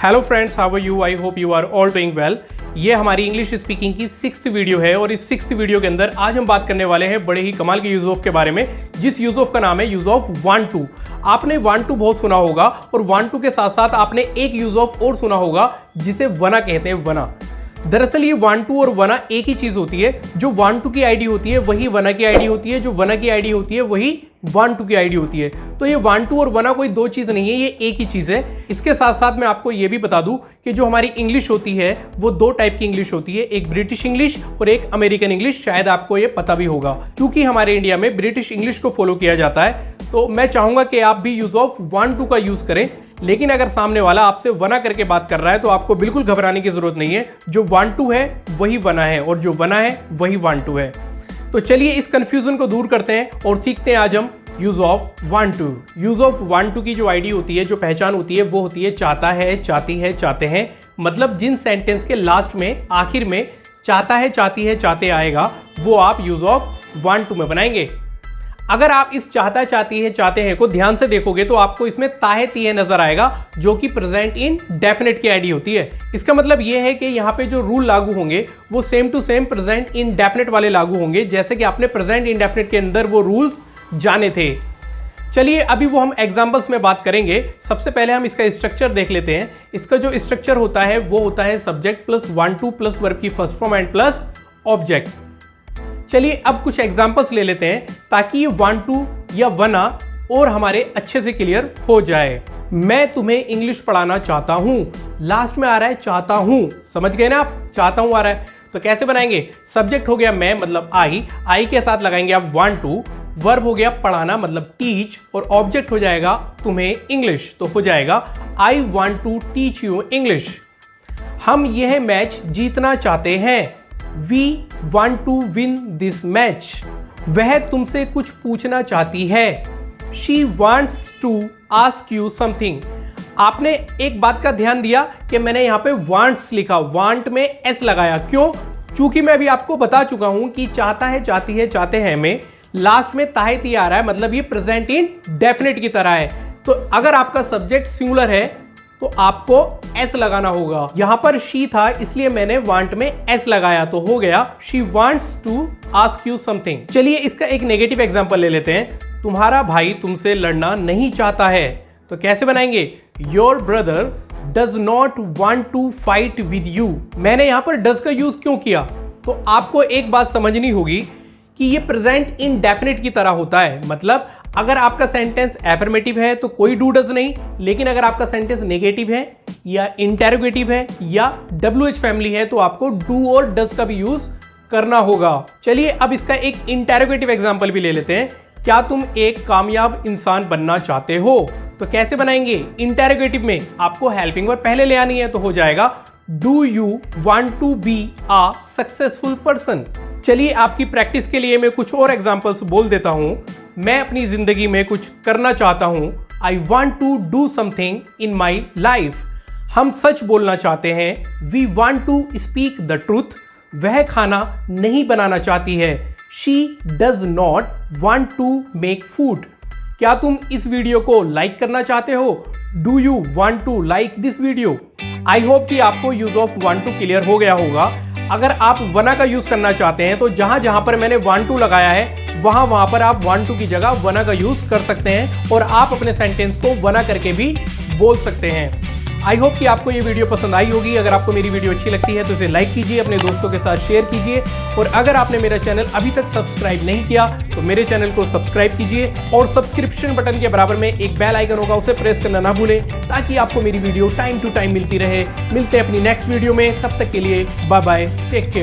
Hello friends, how are you? I hope you are all doing well. ये हमारी English speaking की 6th video है और इस 6th वीडियो के अंदर आज हम बात करने वाले हैं बड़े ही कमाल के यूज ऑफ के बारे में, जिस यूज ऑफ का नाम है यूज ऑफ वन टू। आपने वन टू बहुत सुना होगा और वन टू के साथ साथ आपने एक यूज ऑफ और सुना होगा जिसे वना कहते हैं, वना। दरअसल ये वन टू और वना एक ही चीज होती है। जो वन टू की आईडी होती है वही वना की आईडी होती है, जो वना की आईडी होती है वही वन टू की आईडी होती है। तो ये वन टू और वना कोई दो चीज नहीं है, ये एक ही चीज है। इसके साथ साथ मैं आपको ये भी बता दूं कि जो हमारी इंग्लिश होती है वो दो टाइप की इंग्लिश होती है, एक ब्रिटिश इंग्लिश और एक अमेरिकन इंग्लिश। शायद आपको ये पता भी होगा, क्योंकि हमारे इंडिया में ब्रिटिश इंग्लिश को फॉलो किया जाता है। तो मैं चाहूंगा कि आप भी यूज ऑफ वन टू का यूज करें, लेकिन अगर सामने वाला आपसे वना करके बात कर रहा है तो आपको बिल्कुल घबराने की जरूरत नहीं है। जो वन टू है वही वना है और जो वना है वही वन टू है। तो चलिए इस कंफ्यूजन को दूर करते हैं और सीखते हैं आज हम use of want to. Use of want to की जो आईडी होती है, जो पहचान होती है, वो होती है चाहता है, चाहती है, चाहते हैं। मतलब जिन सेंटेंस के लास्ट में, आखिर में चाहता है, चाहती है, चाहते आएगा, वो आप यूज ऑफ वन टू में बनाएंगे। अगर आप इस चाहता, चाहती है, चाहते हैं को ध्यान से देखोगे तो आपको इसमें ताहे तीहे नजर आएगा, जो कि प्रेजेंट इन डेफिनेट की आईडी होती है। इसका मतलब यह है कि यहाँ पे जो रूल लागू होंगे वो सेम टू सेम प्रेजेंट इन डेफिनेट वाले लागू होंगे, जैसे कि आपने प्रेजेंट इन डेफिनेट के अंदर वो रूल्स जाने थे। चलिए अभी वो हम एग्जाम्पल्स में बात करेंगे। सबसे पहले हम इसका स्ट्रक्चर देख लेते हैं। इसका जो स्ट्रक्चर होता है वो होता है subject plus one two plus verb की first form and plus object. चलिए अब कुछ एग्जाम्पल्स ले लेते हैं ताकि ये वन टू या वना और हमारे अच्छे से क्लियर हो जाए। मैं तुम्हें इंग्लिश पढ़ाना चाहता हूं। लास्ट में आ रहा है चाहता हूं, समझ गए ना आप? चाहता हूं आ रहा है तो कैसे बनाएंगे? सब्जेक्ट हो गया मैं, मतलब आई के साथ लगाएंगे आप वन टू। वर्ब हो गया पढ़ाना, मतलब टीच, और ऑब्जेक्ट हो जाएगा तुम्हें इंग्लिश, तो हो जाएगा I want to teach you English. हम यह मैच जीतना चाहते हैं। We want to win this match. वह तुमसे कुछ पूछना चाहती है। She wants to ask you something. आपने एक बात का ध्यान दिया कि मैंने यहां पे वांट्स लिखा, वांट में एस लगाया। क्यों? क्योंकि मैं अभी आपको बता चुका हूं कि चाहता है, चाहती है, चाहते हैं में लास्ट में ताहे ती आ रहा है, मतलब ये प्रेजेंट इन डेफिनेट की तरह है। तो अगर आपका सब्जेक्ट सिंगुलर है तो आपको एस लगाना होगा। यहां पर शी था इसलिए मैंने वांट में एस लगाया, तो हो गया she wants to ask you something. चलिए इसका एक नेगेटिव एग्जांपल ले लेते हैं। तुम्हारा भाई तुमसे लड़ना नहीं चाहता है, तो कैसे बनाएंगे? Your brother does not want to fight with you. मैंने यहां पर डज का यूज क्यों किया? तो आपको एक बात समझनी होगी कि ये प्रेजेंट इंडेफिनिट की तरह होता है। मतलब अगर आपका सेंटेंस एफर्मेटिव है तो कोई डू डज नहीं, लेकिन अगर आपका सेंटेंस नेगेटिव है या इंटेरोगेटिव है या WH फैमिली है तो आपको डू और डज का भी यूज करना होगा। चलिए अब इसका एक इंटेरोगेटिव एग्जांपल भी ले लेते हैं। क्या तुम एक कामयाब इंसान बनना चाहते हो? तो कैसे बनाएंगे? इंटेरोगेटिव में आपको हेल्पिंग वर्ब पहले ले आनी है, तो हो जाएगा do you want to be a successful person. चलिए आपकी प्रैक्टिस के लिए मैं कुछ और एग्जांपल्स बोल देता हूं। मैं अपनी जिंदगी में कुछ करना चाहता हूं। I want to do something in my life. हम सच बोलना चाहते हैं। We want to speak the truth. वह खाना नहीं बनाना चाहती है। She does not want to make food. क्या तुम इस वीडियो को लाइक करना चाहते हो? Do you want to like this video? I hope कि आपको use of want to clear हो गया होगा। अगर आप वना का यूज करना चाहते हैं तो जहां जहां पर मैंने वन टू लगाया है वहां पर आप वन टू की जगह वना का यूज कर सकते हैं और आप अपने सेंटेंस को वना करके भी बोल सकते हैं। आई होप कि आपको ये वीडियो पसंद आई होगी। अगर आपको मेरी वीडियो अच्छी लगती है तो इसे लाइक कीजिए, अपने दोस्तों के साथ शेयर कीजिए, और अगर आपने मेरा चैनल अभी तक सब्सक्राइब नहीं किया तो मेरे चैनल को सब्सक्राइब कीजिए और सब्सक्रिप्शन बटन के बराबर में एक बेल आइकन होगा, उसे प्रेस करना ना भूलें ताकि आपको मेरी वीडियो टाइम टू टाइम मिलती रहे। मिलते हैं अपनी नेक्स्ट वीडियो में, तब तक के लिए बाय बाय, टेक केयर।